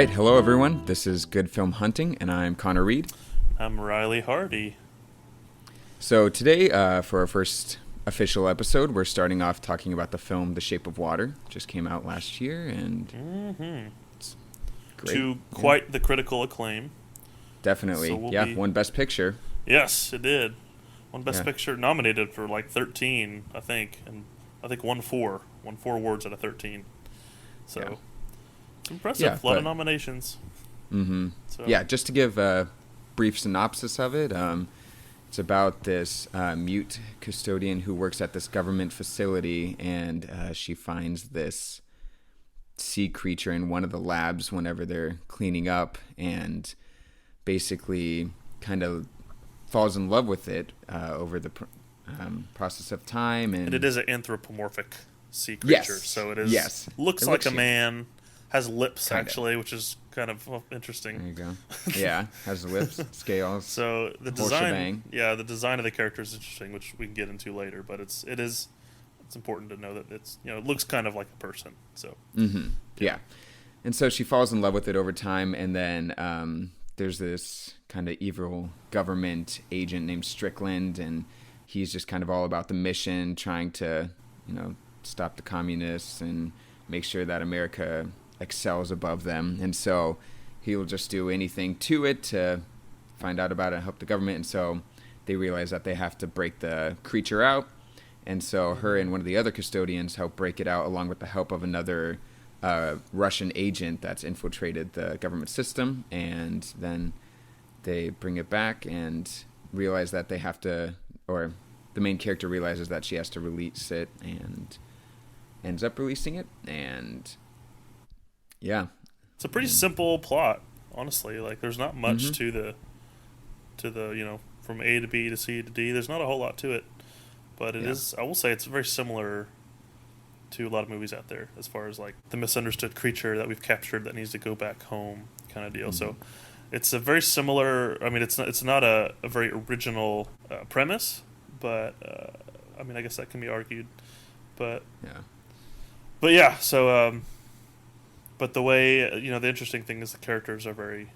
right, hello everyone. This is Good Film Hunting, and I'm Connor Reed. I'm Riley Hardy. So today, for our first official episode, we're starting off talking about the film The Shape of Water. Just came out last year, and it's great. To quite the critical acclaim. Definitely, So we'll won Best Picture. Yes, it did. Won Best Yeah. Picture, nominated for like 13, I think, and I think won four awards out of 13. So Yeah. it's impressive. Yeah, a lot but- of nominations. Mm-hmm. So Yeah, just to give a brief synopsis of it, it's about this mute custodian who works at this government facility, and she finds this sea creature in one of the labs whenever they're cleaning up, and basically kind of falls in love with it over the process of time. And it is an anthropomorphic sea creature, Yes. so it is. Yes. Looks It like looks a human. man. Has lips Kinda. actually, which is kind of There interesting. you go. Yeah, has the lips, scales. So the Whole design, shebang. the design of the character is interesting, which we can get into later. But it's important to know that it looks kind of like a person. So Mm-hmm. Yeah. And so she falls in love with it over time, and then there's this kind of evil government agent named Strickland, and he's just kind of all about the mission, trying to, stop the communists and make sure that America excels above them. And so he'll just do anything to it to find out about it and help the government. And so they realize that they have to break the creature out. And so her and one of the other custodians help break it out, along with the help of another Russian agent that's infiltrated the government system. And then they bring it back and realize that they have to, or the main character realizes that she has to release it and ends up releasing it. And yeah. it's a pretty simple plot, honestly. Like there's not much Mhm. to the from A to B to C to D. There's not a whole lot to it, but it is. I will say it's very similar to a lot of movies out there as far as like the misunderstood creature that we've captured that needs to go back home kind of deal. So it's a very similar. I mean, it's not a very original premise, but I mean, I guess that can be argued. But Yeah. so but the way the interesting thing is the characters are very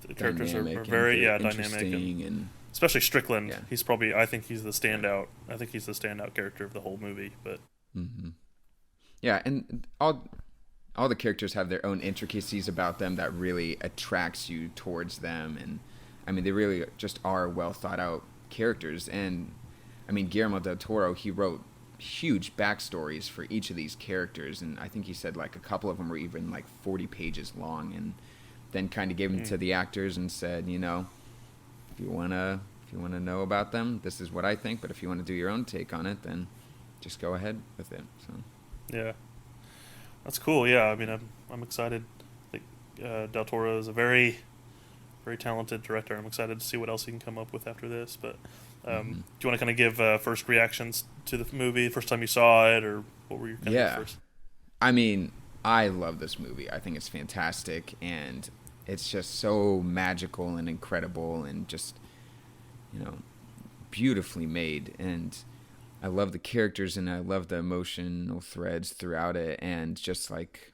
Dynamic are and very dynamic, interesting and especially Strickland. Yeah. He's probably I think he's the standout character of the whole movie. But mm-hmm. Yeah, and all the characters have their own intricacies about them that really attracts you towards them. And I mean, they really just are well thought out characters. And I mean, Guillermo del Toro, he wrote huge backstories for each of these characters, and I think he said like a couple of them were even like 40 pages long, and then kind of gave them to the actors and said, if you wanna know about them, this is what I think, but if you want to do your own take on it, then just go ahead with it. So yeah, that's cool. Yeah, I mean, I'm excited. I think del Toro is a very, very talented director. I'm excited to see what else he can come up with after this. But do you want to kind of give first reactions to the movie, first time you saw it, or what were your kind of first? I mean, I love this movie. I think it's fantastic, and it's just so magical and incredible and just, beautifully made. And I love the characters, and I love the emotional threads throughout it, and just like,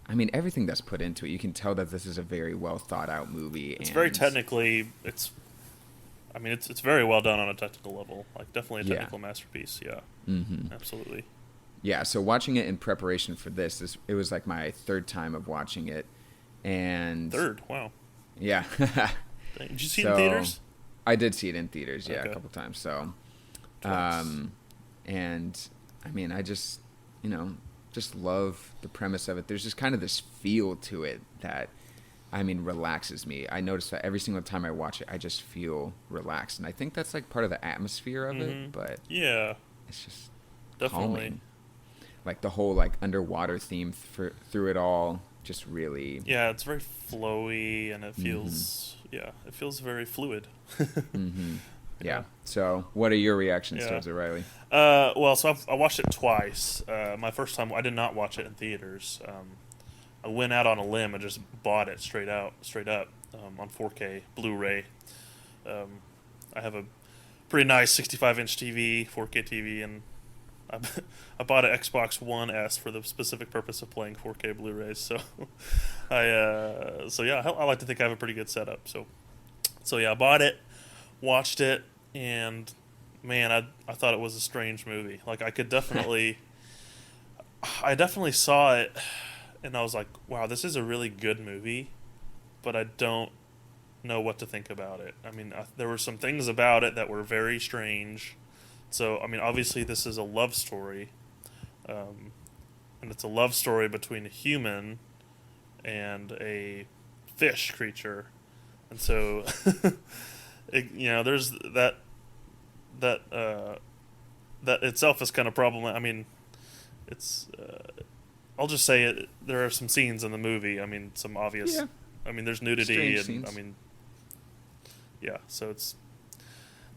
I mean, everything that's put into it, you can tell that this is a very well thought out movie. It's very technically, it's very well done on a technical level. Like definitely a technical masterpiece. Yeah, absolutely. Yeah, so watching it in preparation for this, it was like my third time of watching it. And Third, wow. Yeah. Did you see it in theaters? I did see it in theaters, Okay. a couple times. So, Twice. and I mean, I just, just love the premise of it. There's just kind of this feel to it that, I mean, relaxes me. I notice that every single time I watch it, I just feel relaxed. And I think that's like part of the atmosphere of it, but Yeah, it's just definitely. calming. Like the whole like underwater theme through it all just really. Yeah, it's very flowy and it feels it feels very fluid. Yeah. So, what are your reactions Yeah. towards it, Riley? Well, so I watched it twice. My first time, I did not watch it in theaters. I went out on a limb and just bought it straight up on 4K Blu-ray. I have a pretty nice 65-inch TV, 4K TV, and I, I bought an Xbox One S for the specific purpose of playing 4K Blu-rays. So I like to think I have a pretty good setup. So yeah, I bought it, watched it, and man, I thought it was a strange movie. Like I definitely saw it, and I was like, wow, this is a really good movie, but I don't know what to think about it. I mean, there were some things about it that were very strange. So, I mean, obviously, this is a love story, and it's a love story between a human and a fish creature, and so, there's that itself is kind of problematic. I mean, it's. I'll just say it. There are some scenes in the movie. I mean, some obvious. Yeah. I mean, there's nudity, Strange and scenes. I mean, yeah. So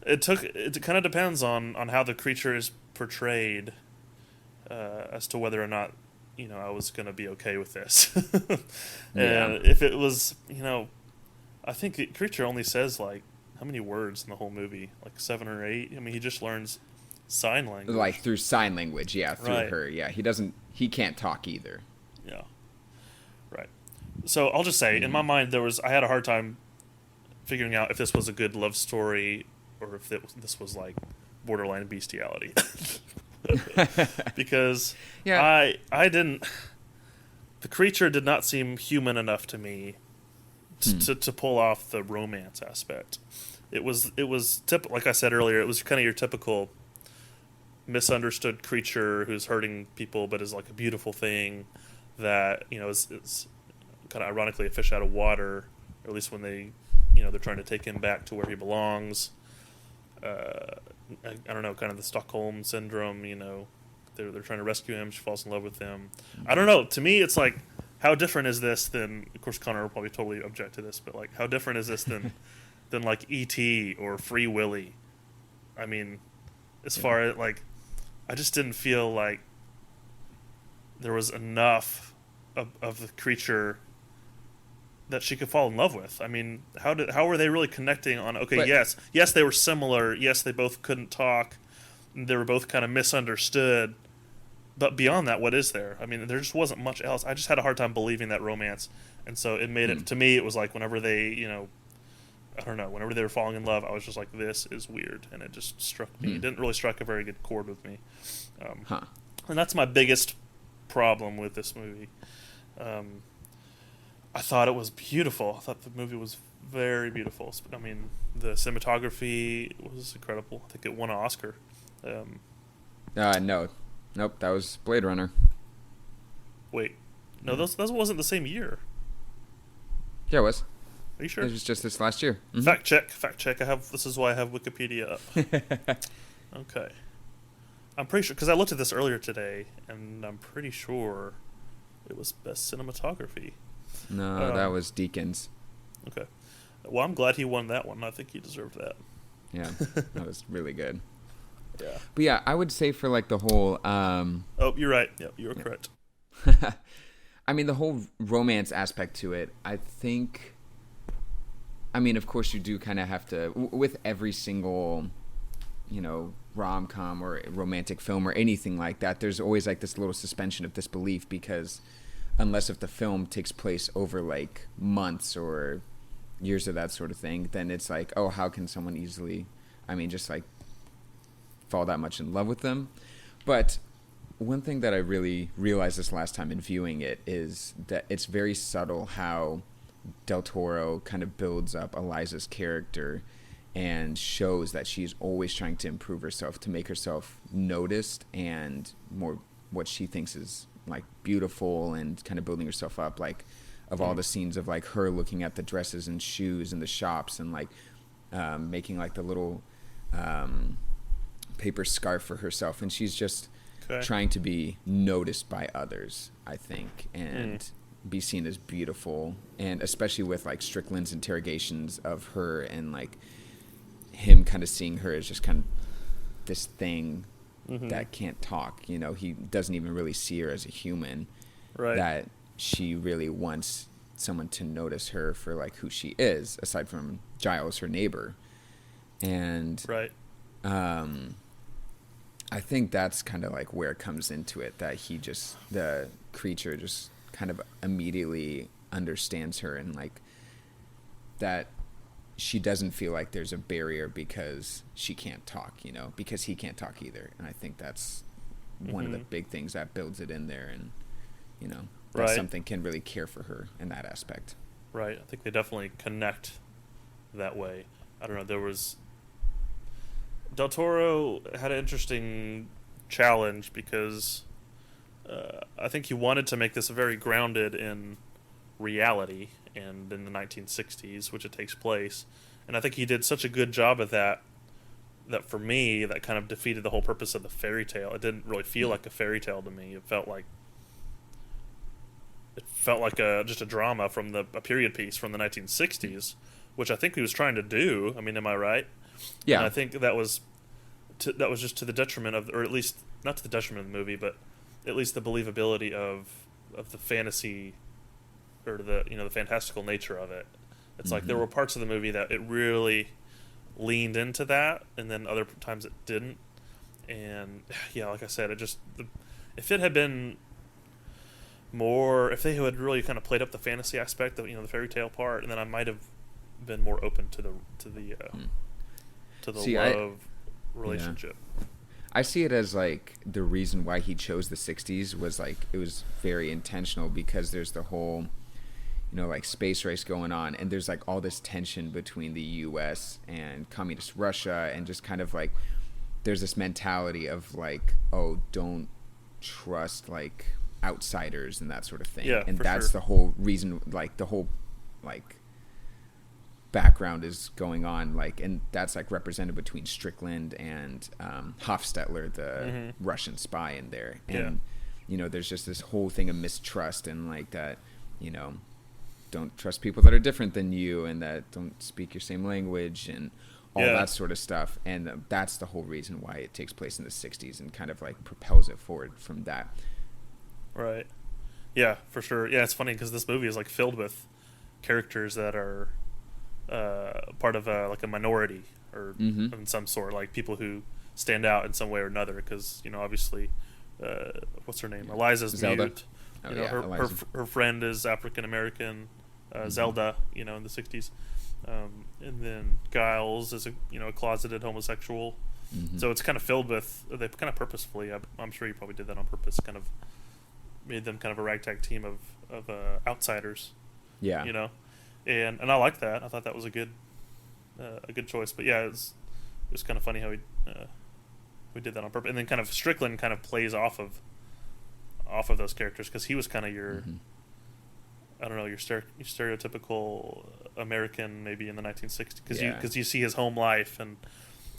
it kind of depends on how the creature is portrayed, as to whether or not I was gonna be okay with this. Yeah. And if it was, I think the creature only says like how many words in the whole movie, like 7 or 8. I mean, he just learns sign language. Like through sign language, yeah, through Right. her. Yeah, he can't talk either. Yeah. Right. So I'll just say, in my mind, I had a hard time figuring out if this was a good love story or if this was like borderline bestiality. Because Yeah. I didn't. The creature did not seem human enough to me to pull off the romance aspect. It was like I said earlier, it was kind of your typical misunderstood creature who's hurting people, but is like a beautiful thing that is kind of ironically a fish out of water, or at least when they're trying to take him back to where he belongs. I don't know, kind of the Stockholm syndrome. They're trying to rescue him. She falls in love with him. I don't know. To me, it's like, how different is this than? Of course, Connor will probably totally object to this, but like, how different is this than like E.T. or Free Willy? I mean, as far as like, I just didn't feel like there was enough of the creature that she could fall in love with. I mean, how were they really connecting on? Okay, But yes, they were similar. Yes, they both couldn't talk. They were both kind of misunderstood. But beyond that, what is there? I mean, there just wasn't much else. I just had a hard time believing that romance, and so it made it to me. It was like whenever they, I don't know, whenever they were falling in love, I was just like, this is weird, and it just struck me. It didn't really strike a very good chord with me, huh. and that's my biggest problem with this movie. I thought it was beautiful. I thought the movie was very beautiful. I mean, the cinematography was incredible. I think it won an Oscar. No. Nope, that was Blade Runner. Wait, no, that wasn't the same year. Yeah, it was. Are you sure? It was just this last year. Mhm. Fact check. This is why I have Wikipedia up. Okay, I'm pretty sure because I looked at this earlier today, and I'm pretty sure it was best cinematography. No, that was Deakins. Okay, well, I'm glad he won that one. I think he deserved that. Yeah, that was really good. Yeah. But yeah, I would say for like the whole Oh, you're right. Yeah, you were correct. I mean, the whole romance aspect to it, I think, I mean, of course you do kind of have to, with every single, rom-com or romantic film or anything like that, there's always like this little suspension of disbelief because unless if the film takes place over like months or years of that sort of thing, then it's like, oh, how can someone easily, just like fall that much in love with them? But one thing that I really realized this last time in viewing it is that it's very subtle how Del Toro kind of builds up Eliza's character and shows that she's always trying to improve herself to make herself noticed and more what she thinks is like beautiful and kind of building herself up, like of all the scenes of like her looking at the dresses and shoes in the shops and like making like the little paper scarf for herself, and she's just trying to be noticed by others, I think, and be seen as beautiful. And especially with like Strickland's interrogations of her and like him kind of seeing her as just kind of this thing that can't talk, he doesn't even really see her as a human, Right. that she really wants someone to notice her for like who she is, aside from Giles, her neighbor. And Right. I think that's kind of like where it comes into it, that the creature just kind of immediately understands her, and like that she doesn't feel like there's a barrier because she can't talk, because he can't talk either. And I think that's one of the big things that builds it in there, and that Right. something can really care for her in that aspect. Right. I think they definitely connect that way. I don't know. There was Del Toro had an interesting challenge because I think he wanted to make this very grounded in reality and in the 1960s, which it takes place. And I think he did such a good job of that for me, that kind of defeated the whole purpose of the fairy tale. It didn't really feel like a fairy tale to me. It felt like just a drama from a period piece from the 1960s, which I think he was trying to do. I mean, am I right? Yeah. And I think that was just to the detriment of, or at least not to the detriment of the movie, but at least the believability of the fantasy, or the fantastical nature of it. It's like there were parts of the movie that it really leaned into that, and then other times it didn't. And yeah, like I said, if it had been more, if they had really kind of played up the fantasy aspect of the fairy tale part, and then I might have been more open to the love relationship. Yeah. I see it as like the reason why he chose the 60s was like it was very intentional, because there's the whole like space race going on, and there's like all this tension between the US and communist Russia, and just kind of like there's this mentality of like, oh, don't trust like outsiders and that sort of thing. Yeah, and for that's sure. the whole reason, like the whole like background is going on, like, and that's like represented between Strickland and Hofstetler, the Russian spy in there. And there's just this whole thing of mistrust, and like that don't trust people that are different than you, and that don't speak your same language, and all that sort of stuff. And that's the whole reason why it takes place in the 60s, and kind of like propels it forward from that. Right. Yeah, for sure. Yeah, it's funny because this movie is like filled with characters that are part of like a minority, or in some sort, like people who stand out in some way or another. Because obviously, what's her name? Eliza's Zelda. mute. Eliza. Her friend is African American. Zelda, in the 60s. And then Giles is a closeted homosexual. So it's kind of filled with, they kind of purposefully, I'm sure you probably did that on purpose, kind of made them kind of a ragtag team of outsiders. Yeah. And I like that. I thought that was a good choice. But yeah, it was kind of funny how we did that on purpose. And then kind of Strickland kind of plays off of those characters, because he was kind of your I don't know, your stereotypical American maybe in the 1960s, because you see his home life and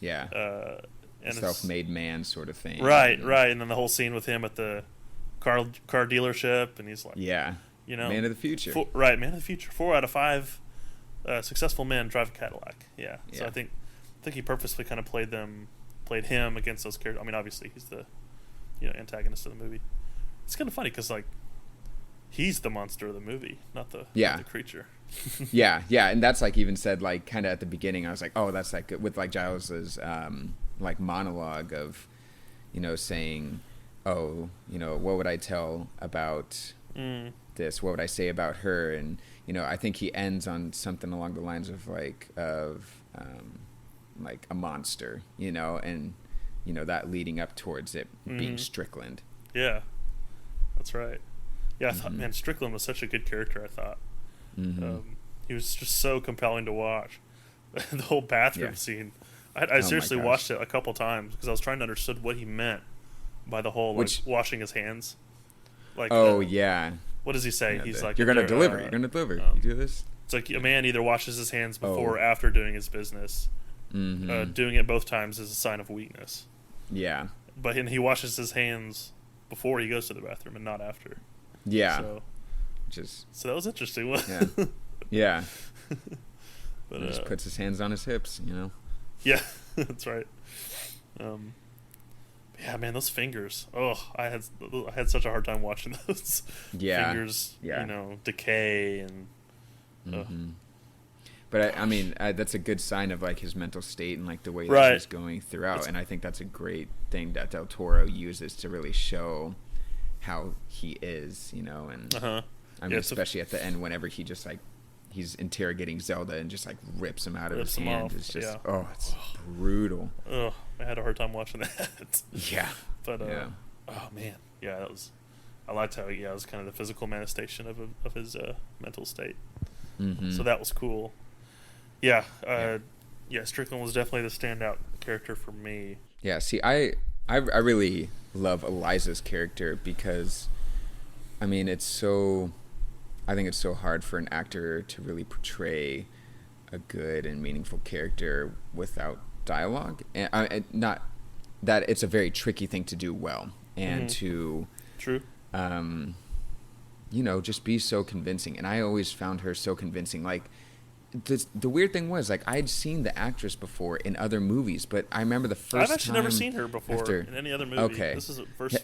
and self-made man sort of thing. Right, and then the whole scene with him at the car dealership, and he's like, man of the future. Man of the future. 4 out of 5 successful men drive a Cadillac. Yeah. So I think he purposely kind of played him against those characters. I mean, obviously he's the antagonist of the movie. It's kind of funny because like he's the monster of the movie, not the creature. yeah, and that's like even said like kind of at the beginning. I was like, oh, that's like with like Giles's like monologue of saying, oh, what would I tell about this? What would I say about her? And I think he ends on something along the lines of like a monster, and that leading up towards it being Strickland. Yeah, that's right. Yeah, I thought, man, Strickland was such a good character. I thought he was just so compelling to watch. The whole bathroom scene. I seriously watched it a couple times because I was trying to understand what he meant by the whole washing his hands. Like, what does he say? He's like, "You're gonna deliver. You're gonna deliver. You do this." It's like a man either washes his hands before or after doing his business. Doing it both times is a sign of weakness. Yeah. But he washes his hands before he goes to the bathroom and not after. Yeah. So that was interesting. Yeah. But he just puts his hands on his hips, Yeah, that's right. Yeah, man, those fingers. Oh, I had such a hard time watching those fingers. Decay and. But I mean, that's a good sign of like his mental state and like the way that Right. he's going throughout. And I think that's a great thing that Del Toro uses to really show how he is, you know. And Uh-huh. I mean, especially at the end, whenever he just like he's interrogating Zelda and just like rips him out of his hand. It's just it's brutal. Oh, I had a hard time watching that. Yeah. But oh man, yeah, that was. I liked how it was kind of the physical manifestation of his mental state. Mm-hmm. So that was cool. Yeah, Strickland was definitely the standout character for me. Yeah, see, I really love Eliza's character because, I mean, I think it's so hard for an actor to really portray a good and meaningful character without dialogue. And not that it's a very tricky thing to do well and to... True. You know, just be so convincing. And I always found her so convincing. Like, the weird thing was, like, I'd seen the actress before in other movies, but I remember the first time... I've actually never seen her before in any other movie. Okay. This is the first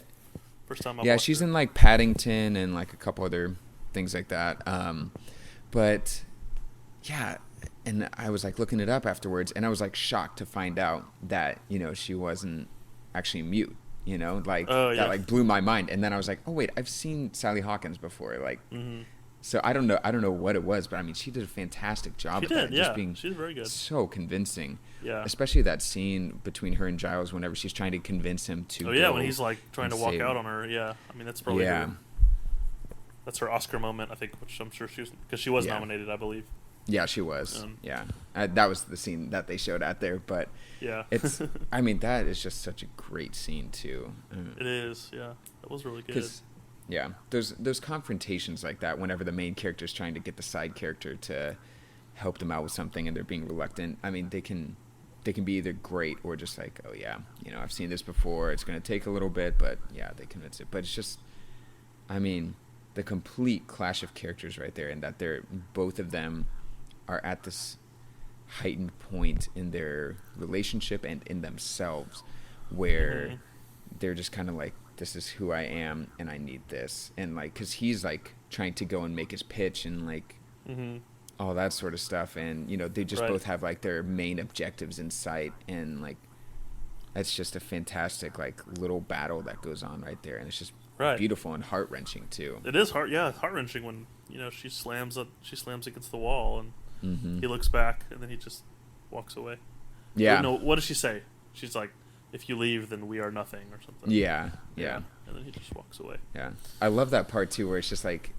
time I've Yeah, watched she's her. in, like, Paddington and, like, a couple other things like that. But, yeah, and I was, like, looking it up afterwards, and I was, like, shocked to find out that, you know, she wasn't actually mute. You know, like that like blew my mind. And then I was like, oh wait, I've seen Sally Hawkins before. Like, so I don't know what it was, but I mean, she did a fantastic job. She did, just being she's very good. So convincing. Yeah. Especially that scene between her and Giles whenever she's trying to convince him to. Oh yeah, when he's like trying to walk save out on her. Yeah, I mean that's probably that's her Oscar moment, I think, which I'm sure she was nominated, I believe. Yeah, she was. That was the scene that they showed out there, but it's. I mean, that is just such a great scene too. It is. Yeah, that was really good. Yeah, those confrontations like that. Whenever the main character is trying to get the side character to help them out with something, and they're being reluctant. I mean, they can be either great or just like, oh yeah, you know, I've seen this before. It's going to take a little bit, but yeah, they convince it. But it's just, I mean, the complete clash of characters right there, and that both of them are at this heightened point in their relationship and in themselves where they're just kind of like, this is who I am and I need this. And like, cause he's like trying to go and make his pitch and like all that sort of stuff. And, you know, they just both have like their main objectives in sight. And like, that's just a fantastic like little battle that goes on right there. And it's just beautiful and heart wrenching too. It is heart wrenching when, you know, she slams against the wall and he looks back and then he just walks away. Yeah. No, what does she say? She's like, if you leave, then we are nothing or something. Yeah. And then he just walks away. Yeah. I love that part too, where it's just like,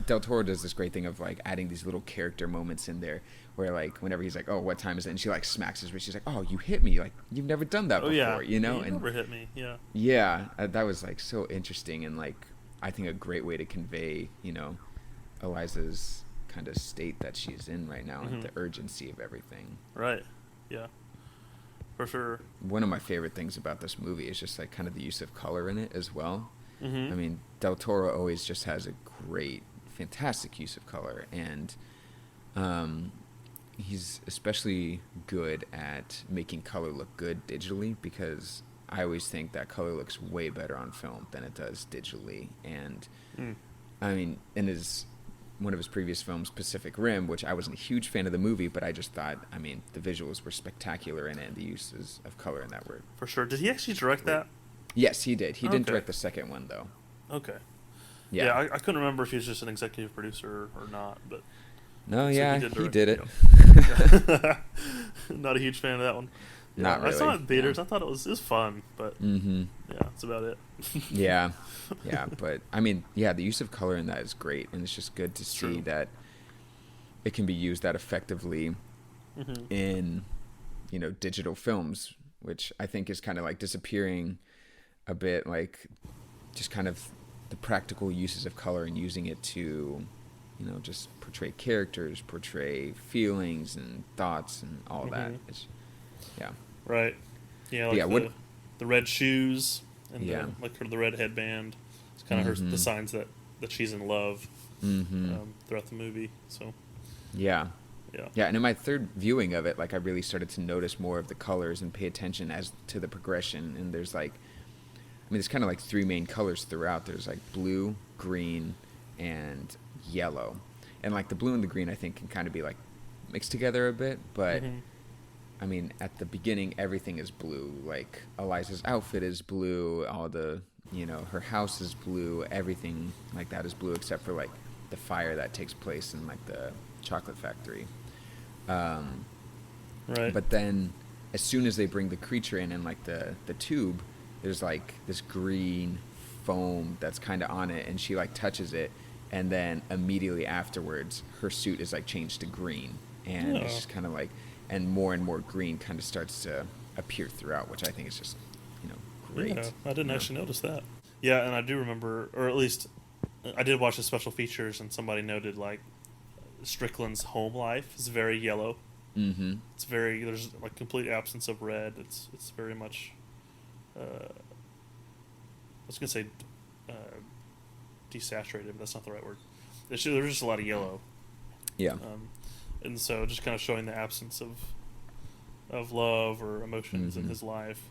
Del Toro does this great thing of like adding these little character moments in there where like whenever he's like, oh, what time is it? And she like smacks his wrist. She's like, oh, you hit me. Like, you've never done that before, you know? You never hit me. Yeah. Yeah. That was like so interesting and like, I think a great way to convey, you know, Eliza's kind of state that she's in right now and the urgency of everything. Right. Yeah. For sure. One of my favorite things about this movie is just like kind of the use of color in it as well. I mean, Del Toro always just has a great, fantastic use of color, and he's especially good at making color look good digitally, because I always think that color looks way better on film than it does digitally. And I mean, in one of his previous films, Pacific Rim, which I wasn't a huge fan of the movie, but I just thought, I mean, the visuals were spectacular in it, and the uses of color in that were... For sure. Did he actually direct that? Yes, he did. He didn't direct the second one, though. Okay. Yeah, I couldn't remember if he was just an executive producer or not, but... No, yeah, he did it. Not a huge fan of that one. Yeah, Not really. I saw it in theaters. I thought it was fun, but yeah, that's about it. yeah, but I mean, yeah, the use of color in that is great, and it's just good to see that it can be used that effectively in, you know, digital films, which I think is kind of like disappearing a bit, like just kind of the practical uses of color and using it to, you know, just portray characters, portray feelings and thoughts and all that. It's, right. Yeah, like the red shoes and the red headband. It's kind of the signs that she's in love throughout the movie. So yeah, and in my third viewing of it, like I really started to notice more of the colors and pay attention as to the progression. And there's like, I mean, there's kind of like three main colors throughout. There's like blue, green, and yellow. And like the blue and the green, I think, can kind of be like mixed together a bit, but Mm-hmm. I mean, at the beginning, everything is blue. Like Eliza's outfit is blue. All the, her house is blue. Everything like that is blue, except for like the fire that takes place in like the chocolate factory. Right. But then, as soon as they bring the creature in and like the tube, there's like this green foam that's kind of on it, and she like touches it, and then immediately afterwards, her suit is like changed to green, and it's just kind of like, and more green kind of starts to appear throughout, which I think is just, great. Yeah, I didn't actually notice that. Yeah, and I do remember, or at least I did watch the special features, and somebody noted like Strickland's home life is very yellow. Mm-hmm. It's very, there's like complete absence of red. It's very much. I was gonna say desaturated, but that's not the right word. There's just a lot of yellow. Yeah. And so just kind of showing the absence of love or emotions in his life,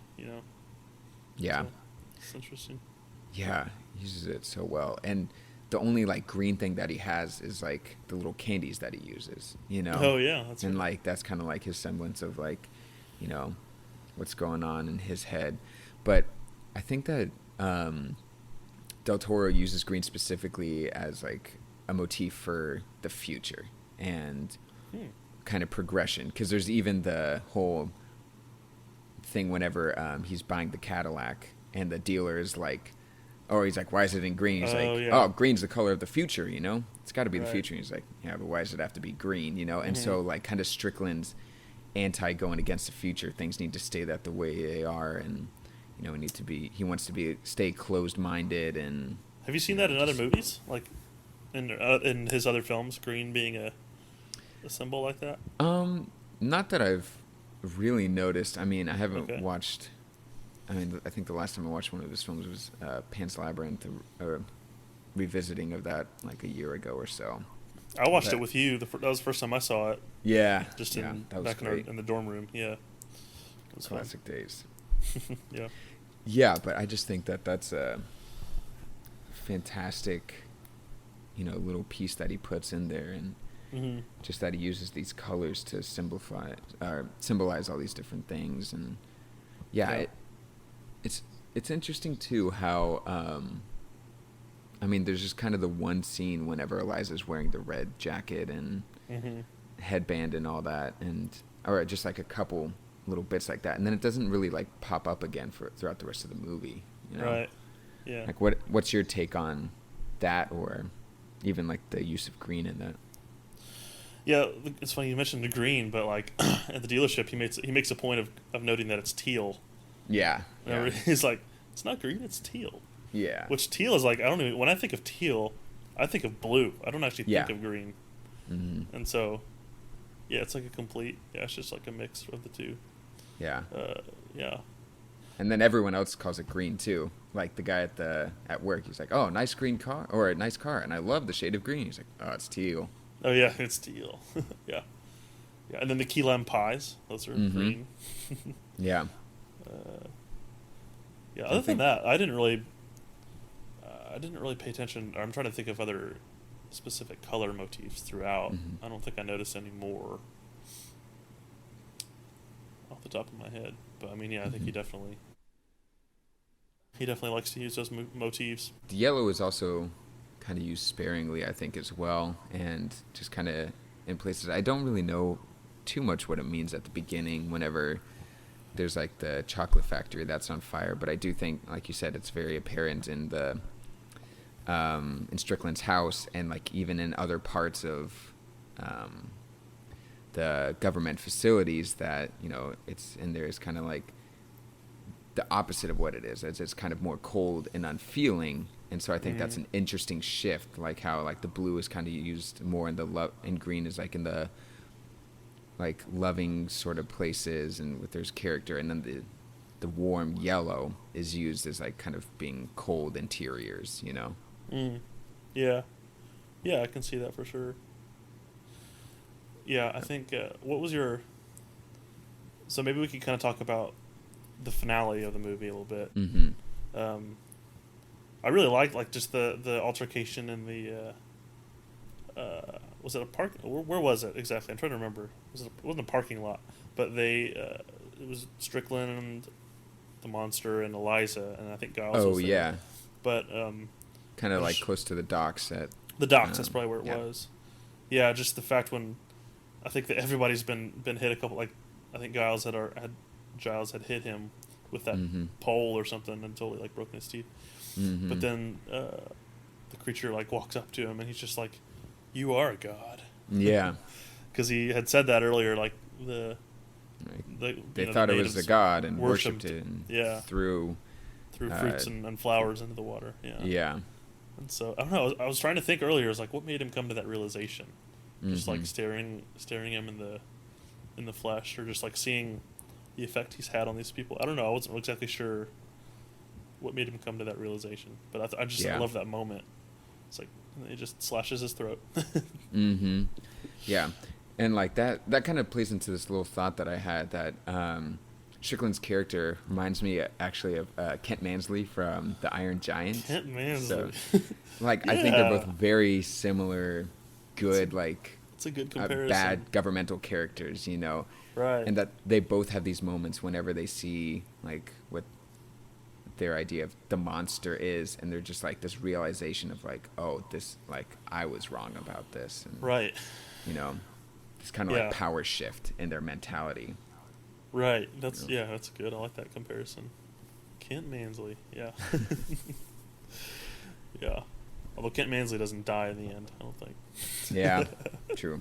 Yeah. So it's interesting. Yeah, he uses it so well. And the only like green thing that he has is like the little candies that he uses, Oh yeah, that's and right. like that's kind of like his semblance of like, what's going on in his head. But I think that Del Toro uses green specifically as like a motif for the future and kind of progression, because there's even the whole thing whenever he's buying the Cadillac and the dealer is like, or he's like, why is it in green? He's Oh, like, yeah. oh, green's the color of the future, It's got to be the Right. future. And he's like, yeah, but why does it have to be green, And so, like, kind of Strickland's going against the future. Things need to stay the way they are, and he wants to stay closed-minded. And Have you seen that in other movies, like in his other films? Green being a symbol like that. not that I've really noticed. I mean, I haven't Okay. watched. I mean, I think the last time I watched one of his films was Pan's Labyrinth, a revisiting of that like a year ago or so. I watched But- it with you. That was the first time I saw it. Yeah, Just yeah, in that was back great. in the dorm room. Yeah. It was fun. Classic days. Yeah. Yeah, but I just think that that's a fantastic, little piece that he puts in there, and Mm-hmm. just that he uses these colors to symbolize all these different things. And Yeah. it's interesting too how I mean, there's just kind of the one scene whenever Eliza's wearing the red jacket and Mm-hmm. headband and all that, or just like a couple little bits like that, and then it doesn't really like pop up again throughout the rest of the movie. Right. Yeah. Like what's your take on that, or even like the use of green in that? Yeah, it's funny you mentioned the green, but like at the dealership, he makes a point of noting that it's teal. Yeah. Remember? He's like, it's not green, it's teal. Yeah. Which teal is like, I don't even, when I think of teal, I think of blue. I don't actually think Yeah. of green. Mm-hmm. And so, yeah, it's like a complete, it's just like a mix of the two. Yeah. Yeah. And then everyone else calls it green too. Like the guy at work, he's like, "Oh, nice green car," or "A nice car," and I love the shade of green. He's like, "Oh, it's teal." Oh yeah, it's teal. Yeah. Yeah, and then the key lime pies, those are Mhm. green. Yeah. Yeah, other than that, I didn't really pay attention. I'm trying to think of other specific color motifs throughout. Mhm. I don't think I noticed any more off the top of my head. But I mean, yeah, I think he Mhm. definitely likes to use those motifs. The yellow is also kind of used sparingly, I think, as well, and just kind of in places. I don't really know too much what it means at the beginning whenever there's like the chocolate factory that's on fire, but I do think, like you said, it's very apparent in the in Strickland's house, and like even in other parts of the government facilities, that it's in there is kind of like the opposite of what it is. It's kind of more cold and unfeeling, and so I think that's an interesting shift, like how like the blue is kind of used more in the love, and green is like in the like loving sort of places and with there's character, and then the warm yellow is used as like kind of being cold interiors. Yeah. Yeah, I can see that for sure. Yeah, I think, what was your... So maybe we could kind of talk about the finale of the movie a little bit. Mm-hmm. I really liked, like, just the altercation and was it a park? Where was it exactly? I'm trying to remember. It wasn't a parking lot, but it was Strickland and the monster and Eliza, and I think Giles Oh was there. yeah, But kind of like close to the docks at the docks. That's probably where it yeah. was. Yeah, just the fact when I think that everybody's been hit a couple. Like I think Giles had hit him with that pole or something until he like broken his teeth. But then the creature like walks up to him and he's just like, "You are a god." Yeah. Because he had said that earlier. Like they thought it was a god and worshipped it. And yeah. Threw fruits and flowers into the water. Yeah. Yeah. And so I don't know. I was trying to think earlier. It was like, what made him come to that realization? Just like staring him in the flesh, or just like seeing the effect he's had on these people. I don't know. I wasn't exactly sure what made him come to that realization, but I love that moment. It's like he just slashes his throat. Yeah, and like that kind of plays into this little thought that I had that Strickland's character reminds me actually of Kent Mansley from The Iron Giant. Kent Mansley. So, like, I think they're both very similar, good, it's a good comparison. Bad governmental characters, you know. Right. And that they both have these moments whenever they see, like, what their idea of the monster is, and they're just like this realization of like, oh, this, like, I was wrong about this. And, right. You know, it's kind of like power shift in their mentality. Right. That's good. I like that comparison. Kent Mansley. Yeah. Yeah. Although Kent Mansley doesn't die in the end, I don't think. Yeah. True.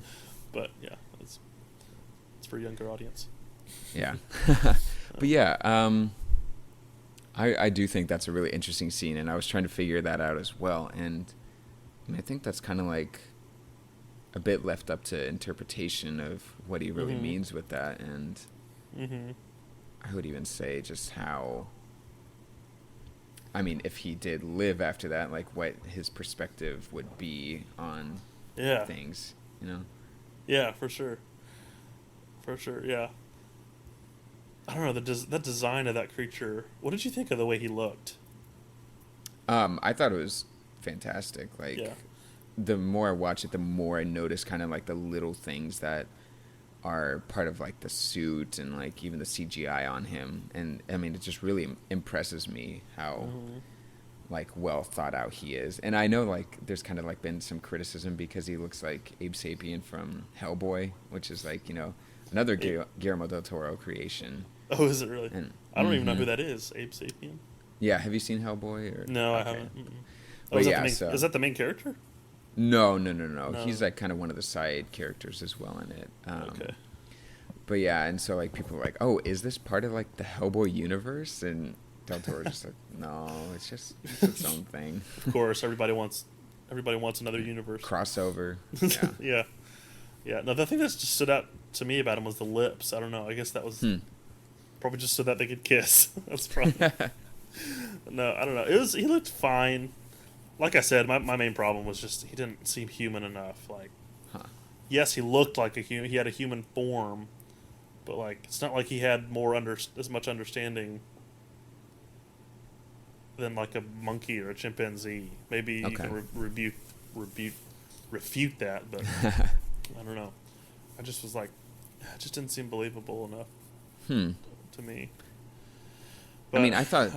But yeah, it's for a younger audience. Yeah. But yeah, I do think that's a really interesting scene, and I was trying to figure that out as well. And I mean, I think that's kind of like a bit left up to interpretation of what he really means with that. And I would even say just how, I mean, if he did live after that, like what his perspective would be on things, you know? Yeah, for sure. For sure, yeah. I don't know, that design of that creature, what did you think of the way he looked? I thought it was fantastic. Like, the more I watch it, the more I notice kind of like the little things that are part of like the suit and like even the CGI on him. And I mean, it just really impresses me how like well thought out he is. And I know like there's kind of like been some criticism because he looks like Abe Sapien from Hellboy, which is like, you know, another Guillermo del Toro creation. Oh, is it really? And, I don't even know who that is, Abe Sapien. Yeah, have you seen Hellboy? Or? No, I haven't. But is that the main character? No. He's like kind of one of the side characters as well in it. Okay. But yeah, and so like people are like, "Oh, is this part of like the Hellboy universe?" And Del Toro's just like, "No, it's just its own thing." Of course, everybody wants another universe crossover. Yeah. Yeah. No, the thing that just stood out to me about him was the lips. I don't know. I guess that was probably just so that they could kiss. That's probably. No, I don't know. He looked fine. Like I said, my main problem was just he didn't seem human enough. Like, yes, he looked like a human. He had a human form, but like it's not like he had as much understanding than like a monkey or a chimpanzee. Maybe you can refute that, but I don't know. I just was like, it just didn't seem believable enough to me. But, I mean, I thought,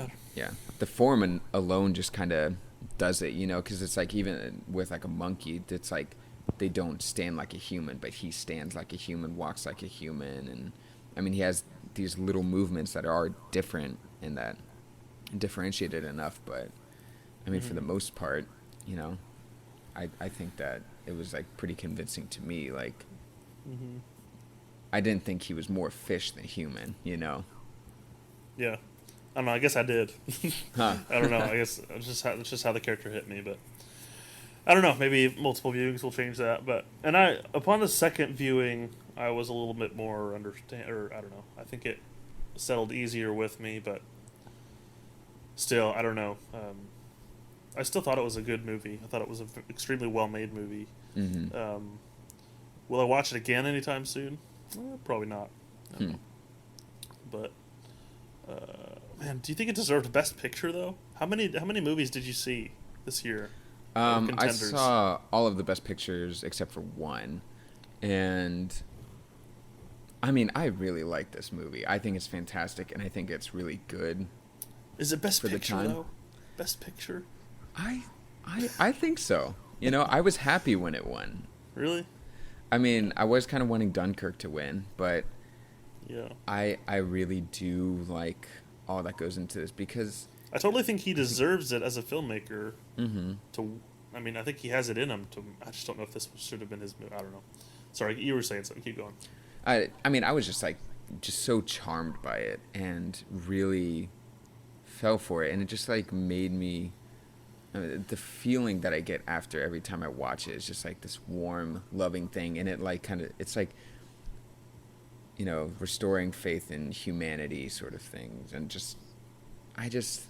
the form alone just kind of does it, you know, because it's like even with like a monkey, it's like they don't stand like a human, but he stands like a human, walks like a human, and I mean, he has these little movements that are different and that differentiated enough, but I mean, for the most part, you know, I think that it was like pretty convincing to me. Like, I didn't think he was more fish than human, you know. Yeah. I don't know. I guess I did. I don't know. I guess it's just how the character hit me. But I don't know. Maybe multiple viewings will change that. But upon the second viewing, I was a little bit more I don't know. I think it settled easier with me. But still, I don't know. I still thought it was a good movie. I thought it was an extremely well-made movie. Will I watch it again anytime soon? Probably not. I don't know. But. Man, do you think it deserved Best Picture though? How many movies did you see this year? or I contenders? saw all of the best pictures except for one, and I mean, I really like this movie. I think it's fantastic, and I think it's really good Is it Best for the Picture time. though? Best Picture? I, I think so. You know, I was happy when it won. Really? I mean, I was kind of wanting Dunkirk to win, but Yeah. I really do like all that goes into this because I totally think he deserves it as a filmmaker. hmm To, I mean, I think he has it in him. To, I just don't know if this should have been his movie. I don't know. Sorry, you were saying something. Keep going. I mean, I was just like just so charmed by it and really fell for it, and it just like made me. The feeling that I get after every time I watch it is just like this warm, loving thing, and it like kind of it's like restoring faith in humanity sort of things, and just I just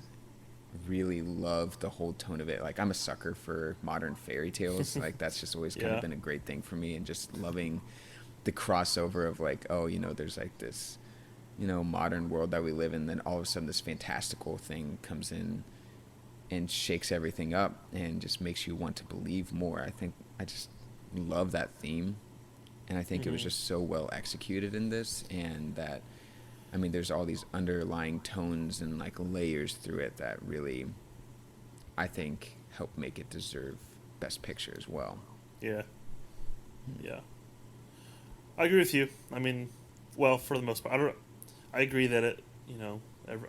really love the whole tone of it. Like I'm a sucker for modern fairy tales. Like that's just always kind Yeah. of been a great thing for me, and just loving the crossover of like, oh, there's like this, modern world that we live in, then all of a sudden this fantastical thing comes in and shakes everything up and just makes you want to believe more. I think I just love that theme, and I think it was just so well executed in this, and that I mean, there's all these underlying tones and like layers through it that really, I think, help make it deserve Best Picture as well. Yeah. Yeah. I agree with you. I mean, well, for the most part, I agree that it,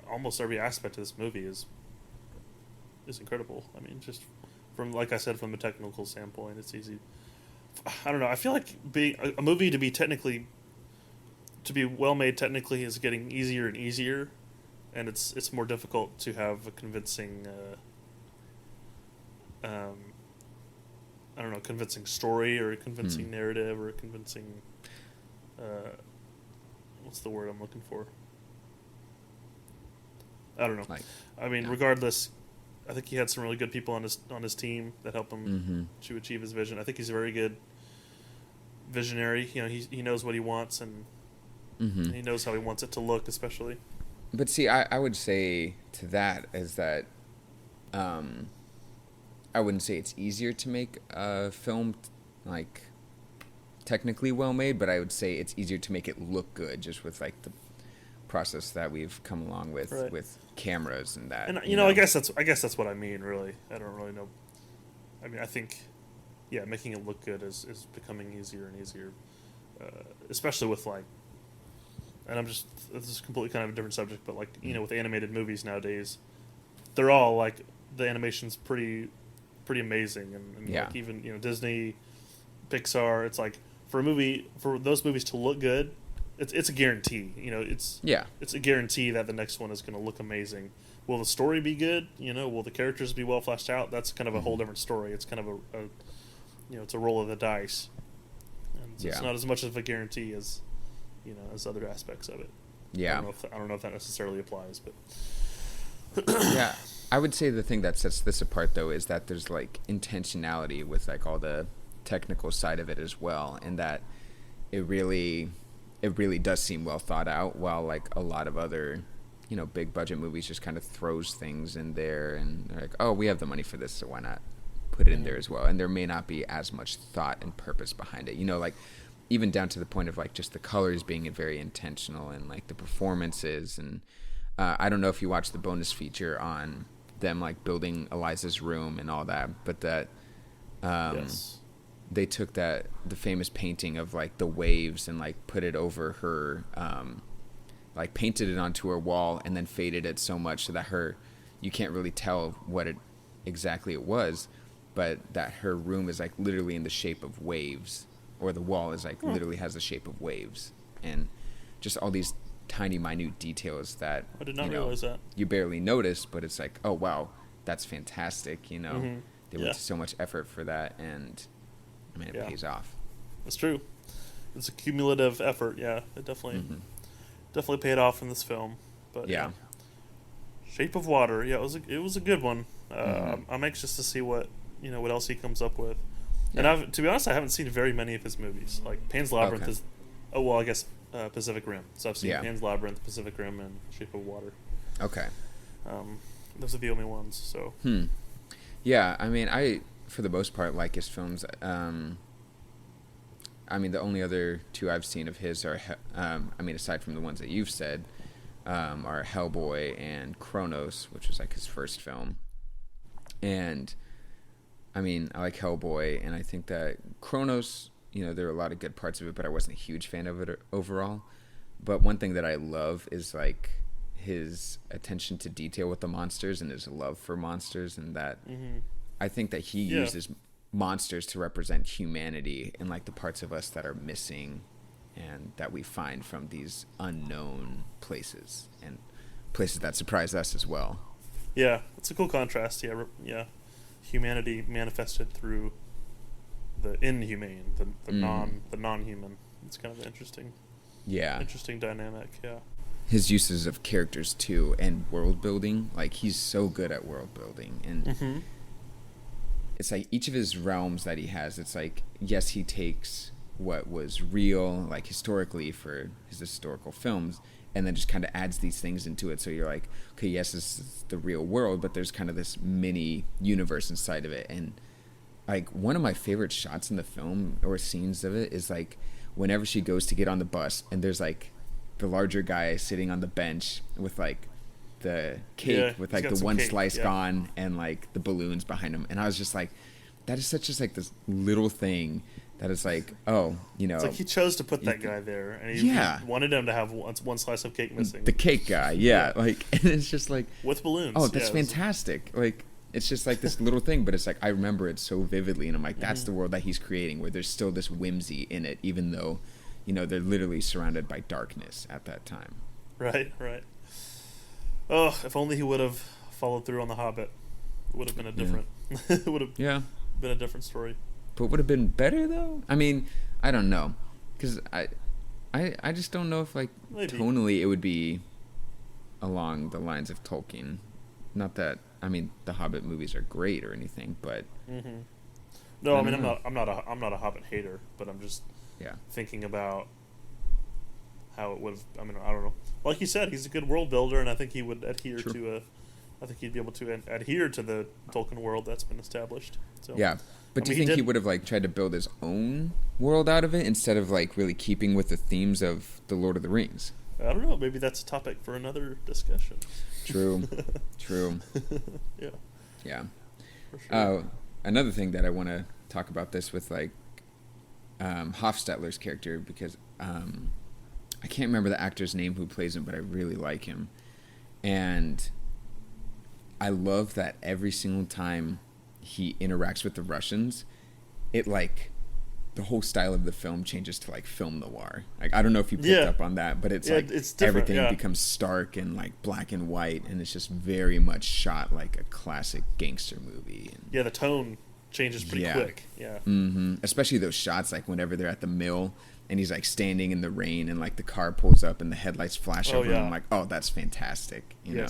almost every aspect of this movie is incredible. I mean, just from, like I said, from a technical standpoint, it's easy. I don't know. I feel like being a movie to be well made technically is getting easier and easier, and it's more difficult to have a convincing, I don't know, convincing story or a convincing narrative or a convincing, what's the word I'm looking for? I don't know. Like, I mean, yeah. regardless, I think he had some really good people on his team that helped him Mm-hmm. to achieve his vision. I think he's a very good visionary. He knows what he wants, and Mm-hmm. he knows how he wants it to look, especially. But see, I would say to that is that I wouldn't say it's easier to make a film like technically well made, but I would say it's easier to make it look good just with like the process that we've come along with Right. with cameras and that. And I guess that's what I mean. Really, I don't really know. I mean, I think, yeah, making it look good is becoming easier and easier, especially with like. And this is completely kind of a different subject, but like with animated movies nowadays, they're all like the animation's pretty amazing, and Yeah. like even Disney, Pixar, it's like for those movies to look good, it's a guarantee. Yeah. It's a guarantee that the next one is going to look amazing. Will the story be good? Will the characters be well fleshed out? That's kind of a whole different story. It's kind of a it's a roll of the dice, and so it's Yeah. not as much of a guarantee as as other aspects of it. Yeah. I don't know if that necessarily applies, but Yeah, I would say the thing that sets this apart though is that there's like intentionality with like all the technical side of it as well, and that it really does seem well thought out, while like a lot of other big budget movies just kind of throws things in there and they're like, oh, we have the money for this, so why not put it in there as well, and there may not be as much thought and purpose behind it, like even down to the point of like just the colors being very intentional, and like the performances. And I don't know if you watched the bonus feature on them like building Eliza's room and all that, but that yes, they took the famous painting of like the waves and like put it over her, like painted it onto her wall and then faded it so much so that you can't really tell what it exactly it was, but that her room is like literally in the shape of waves, or the wall is like literally has the shape of waves, and just all these tiny minute details that I did not realize that. you barely notice, but it's like, oh wow, that's fantastic. They Yeah. went to so much effort for that, and I mean it Yeah. pays off. That's true. It's a cumulative effort. Yeah, it definitely paid off in this film. But Yeah. Shape of Water. Yeah, it was a good one. I'm anxious to see what else he comes up with. Yeah. And to be honest, I haven't seen very many of his movies. Like Pan's Labyrinth Okay. is, oh well, I guess Pacific Rim. So I've seen Yeah. Pan's Labyrinth, Pacific Rim, and Shape of Water. Okay. Those are the only ones. So Yeah, I mean, for the most part, like his films. I mean, the only other two I've seen of his are, aside from the ones that you've said, are Hellboy and Kronos, which was like his first film. And I mean, I like Hellboy, and I think that Kronos, there are a lot of good parts of it, but I wasn't a huge fan of it overall. But one thing that I love is like his attention to detail with the monsters and his love for monsters, and that I think that he uses monsters to represent humanity and like the parts of us that are missing and that we find from these unknown places and places that surprise us as well. Yeah, it's a cool contrast. Yeah. Humanity manifested through the inhumane, the non-human. It's kind of an interesting dynamic. Yeah. His uses of characters too, and world building. Like, he's so good at world building, and it's like each of his realms that he has. It's like, yes, he takes what was real, like historically for his historical films, and then just kind of adds these things into it. So you're like, okay, yes, this is the real world, but there's kind of this mini universe inside of it. And like one of my favorite shots in the film or scenes of it is like whenever she goes to get on the bus and there's like the larger guy sitting on the bench with like the cake with like the one slice gone and like the balloons behind him. And I was just like, that is such just like this little thing that is like, it's like he chose to put that guy there, and he wanted him to have one slice of cake missing. The cake guy, like, and it's just like with balloons. Oh, that's fantastic! Like, it's just like this little thing, but it's like I remember it so vividly, and I'm like, that's the world that he's creating, where there's still this whimsy in it, even though, they're literally surrounded by darkness at that time. Right. Oh, if only he would have followed through on The Hobbit, it would have been a different. It would have been a different story. But would have been better though. I mean, I don't know, because I just don't know if like tonally it would be along the lines of Tolkien. Not that the Hobbit movies are great or anything, but no, I'm not a Hobbit hater, but I'm just thinking about how it would have. I don't know. Like you said, he's a good world builder, and I think he would adhere to I think he'd be able to adhere to the Tolkien world that's been established. So, yeah. But do you think he would have like tried to build his own world out of it instead of like really keeping with the themes of the Lord of the Rings? I don't know. Maybe that's a topic for another discussion. True. Yeah. For sure. Another thing that I want to talk about this with like Hofstetler's character, because I can't remember the actor's name who plays him, but I really like him, and I love that every single time he interacts with the Russians, it like the whole style of the film changes to like film noir. Like, I don't know if you picked up on that, but it's like it's everything becomes stark and like black and white, and it's just very much shot like a classic gangster movie. And, the tone changes pretty quick. Yeah. Especially those shots like whenever they're at the mill and he's like standing in the rain and like the car pulls up and the headlights flash over him. I'm like, oh, that's fantastic. You know?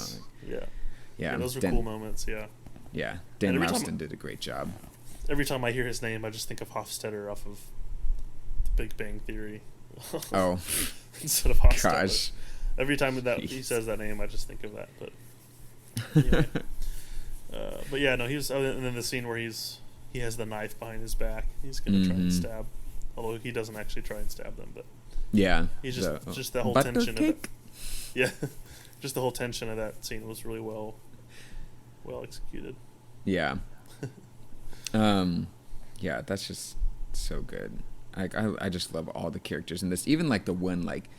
Like, yeah, those are cool moments. Yeah, Dan Ralston did a great job. Every time I hear his name, I just think of Hofstadter off of The Big Bang Theory. Oh, instead of Hofstadter. Gosh. Every time that he says that name, I just think of that. But anyway. But yeah, no, he's. And then the scene where he has the knife behind his back. He's gonna try and stab, although he doesn't actually try and stab them. But he's just the whole tension of it. Yeah, just the whole tension of that scene was really well executed. Yeah. Yeah, that's just so good. I just love all the characters in this. Even like the one like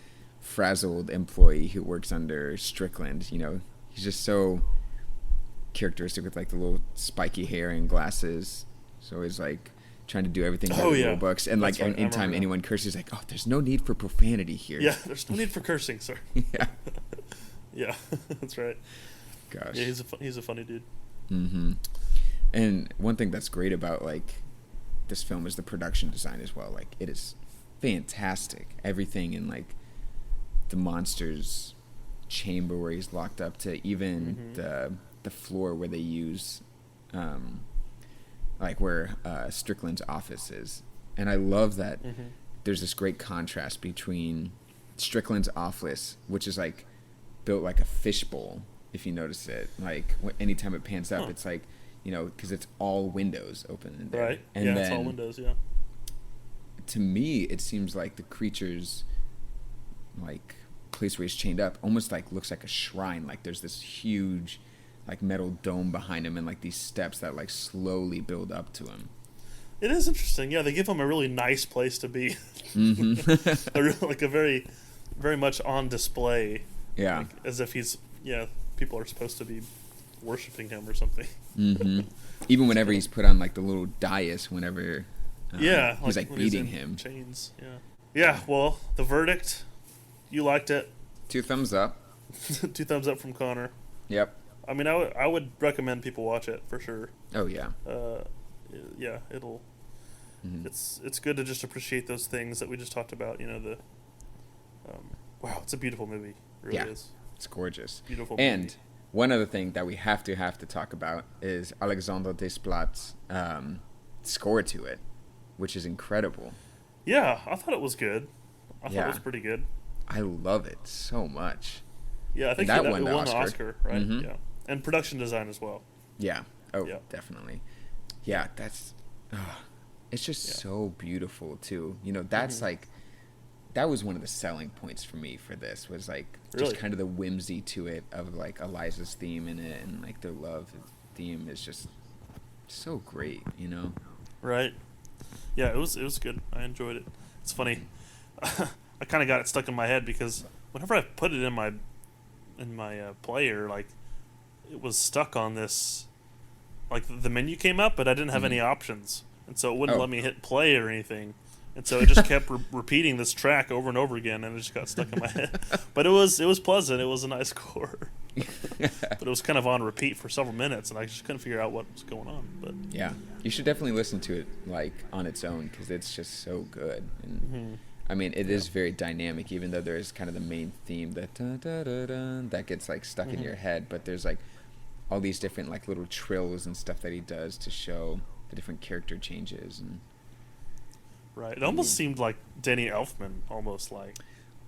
frazzled employee who works under Strickland. He's just so characteristic with like the little spiky hair and glasses. So he's like trying to do everything by the rule books. And like anytime anyone curses, like, oh, there's no need for profanity here. Yeah, there's no need for cursing, sir. Yeah. Yeah, that's right. Gosh. Yeah, he's a funny dude. And one thing that's great about like this film is the production design as well. Like, it is fantastic. Everything in like the monster's chamber where he's locked up, to even the floor where they use like where Strickland's office is. And I love that there's this great contrast between Strickland's office, which is like built like a fishbowl, if you notice it. Like anytime it pans up, it's like you know, because it's all windows open in there. Right. And yeah, then, it's all windows. Yeah. to me, it seems like the creature's like place where he's chained up almost like looks like a shrine. Like there's this huge like metal dome behind him and like these steps that like slowly build up to him. It is interesting. Yeah, they give him a really nice place to be. Like a very, very much on display. Yeah. Like, as if he's, people are supposed to be worshiping him or something. Even whenever he's put on like the little dais, whenever he's like when beating he's in him. chains. Yeah. Yeah. Well, the verdict. You liked it. 2 thumbs up. 2 thumbs up from Connor. Yep. I mean, I would recommend people watch it for sure. Oh yeah. Yeah, it'll. It's good to just appreciate those things that we just talked about. You know, wow, it's a beautiful movie. It really is. It's gorgeous. Beautiful. And movie. one other thing that we have to talk about is Alexandre Desplat's score to it, which is incredible. Yeah, I thought it was good. I thought it Yeah. was pretty good. I love it so much. Yeah, I think that he won the won Oscar. right? Mhm. Yeah, and production design as well. Yeah. Oh, Yeah. definitely. Yeah, that's. It's just Yeah. so beautiful too. You know, that's like. That was one of the selling points for me for this was like just Really? kind of the whimsy to it of like Eliza's theme in it and like their love theme is just so great, you know. Right. Yeah, it was good. I enjoyed it. It's funny. I kind of got it stuck in my head because whenever I put it in my player, like it was stuck on this. Like the menu came up, but I didn't have any options, and so it wouldn't let me hit play or anything. And so it just kept repeating this track over and over again, and it just got stuck in my head. But it was pleasant. It was a nice score. But it was kind of on repeat for several minutes, and I just couldn't figure out what was going on. But yeah, you should definitely listen to it like on its own because it's just so good. And I mean, it is very dynamic, even though there is kind of the main theme that that gets like stuck in your head. But there's like all these different like little trills and stuff that he does to show the different character changes and. Right. It almost seemed like Danny Elfman, almost like.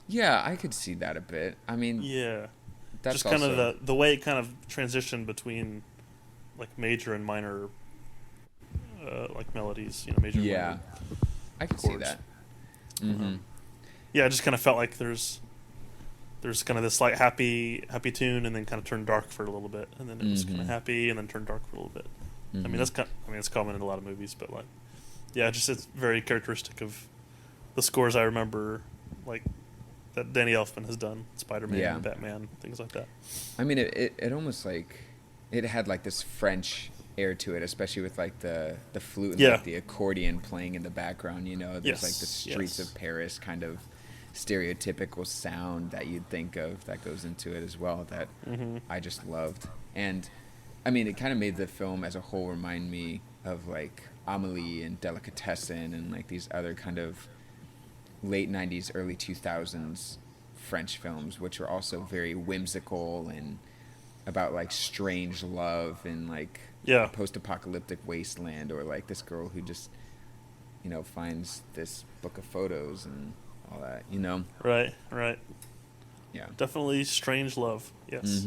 Yeah, I could see that a bit. I mean, yeah, that's just kind also, of the way it kind of transitioned between like major and minor, like melodies. You know, major. And minor I could see chords. that. Yeah, it just kind of felt like there's kind of this like happy tune, and then kind of turned dark for a little bit, and then it was kind of happy, and then turned dark for a little bit. I mean, it's common in a lot of movies, but like. Yeah, just it's very characteristic of the scores I remember, like that Danny Elfman has done, Spider-Man, Batman, things like that. I mean, it almost like it had like this French air to it, especially with like the flute and like the accordion playing in the background. You know, there's like the streets of Paris kind of stereotypical sound that you'd think of that goes into it as well. That I just loved, and I mean, it kind of made the film as a whole remind me of like. Amélie and Delicatessen and like these other kind of late 90s, early 2000s French films, which are also very whimsical and about like strange love and like a post-apocalyptic wasteland or like this girl who just, you know, finds this book of photos and all that, you know? Right. Yeah. Definitely strange love, yes.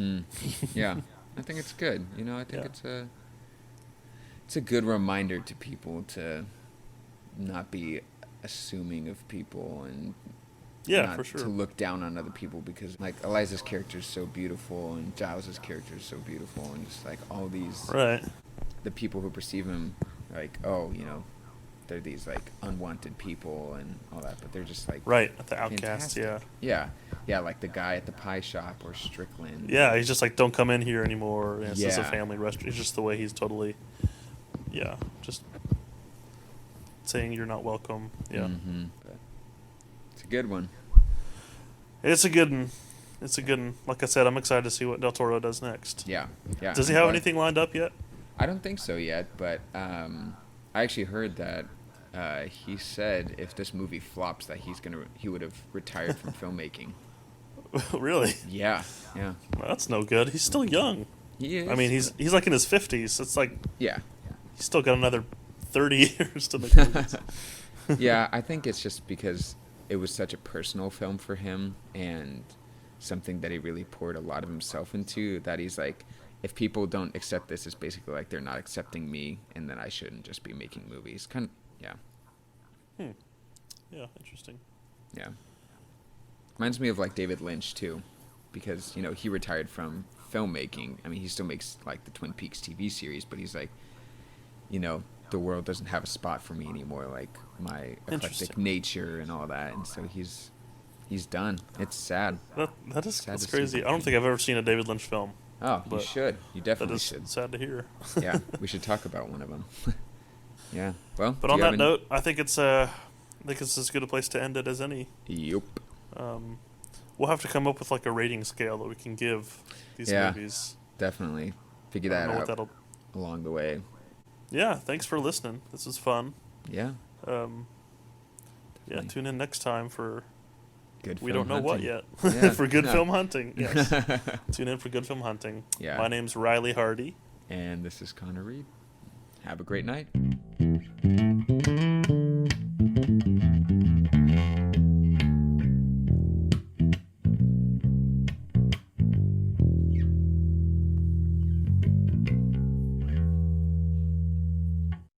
Yeah, I think it's good. You know, I think it's a good reminder to people to not be assuming of people and not for sure. to look down on other people because like Eliza's character is so beautiful and Giles's character is so beautiful and just like all these the people who perceive him like you know they're these like unwanted people and all that but they're just like the outcasts like the guy at the pie shop or Strickland he's just like don't come in here anymore. This is a family restaurant. It's just the way he's totally just saying you're not welcome. But it's a good one. It's a good one. Like I said, I'm excited to see what Del Toro does next. Yeah. Does he have anything lined up yet? I don't think so yet, but I actually heard that he said if this movie flops that he would have retired from filmmaking. Really? Yeah. Well, that's no good. He's still young. He is. I mean, he's like in his 50s. It's like he's still got another 30 years to make movies. Yeah, I think it's just because it was such a personal film for him and something that he really poured a lot of himself into that he's like, if people don't accept this, it's basically like they're not accepting me, and then I shouldn't just be making movies. Kind of, yeah. Yeah, interesting. Yeah. Reminds me of like David Lynch too, because he retired from filmmaking. I mean, he still makes like the Twin Peaks TV series, but he's like, the world doesn't have a spot for me anymore. Like my eclectic nature and all that, and so he's done. It's sad. That's crazy. I don't think I've ever seen a David Lynch film. Oh, you should. You definitely should. Sad to hear. Yeah, we should talk about one of them. Yeah. Well, but on that note, I think it's as good a place to end it as any. Yep. We'll have to come up with like a rating scale that we can give these movies. Definitely. Figure that out along the way. Yeah, thanks for listening. This was fun. Yeah. Yeah, tune in next time for good. We don't know hunting. what yet. Yeah. For good film hunting. Yes. Tune in for good film hunting. Yeah. My name's Riley Hardy. And this is Connor Reed. Have a great night.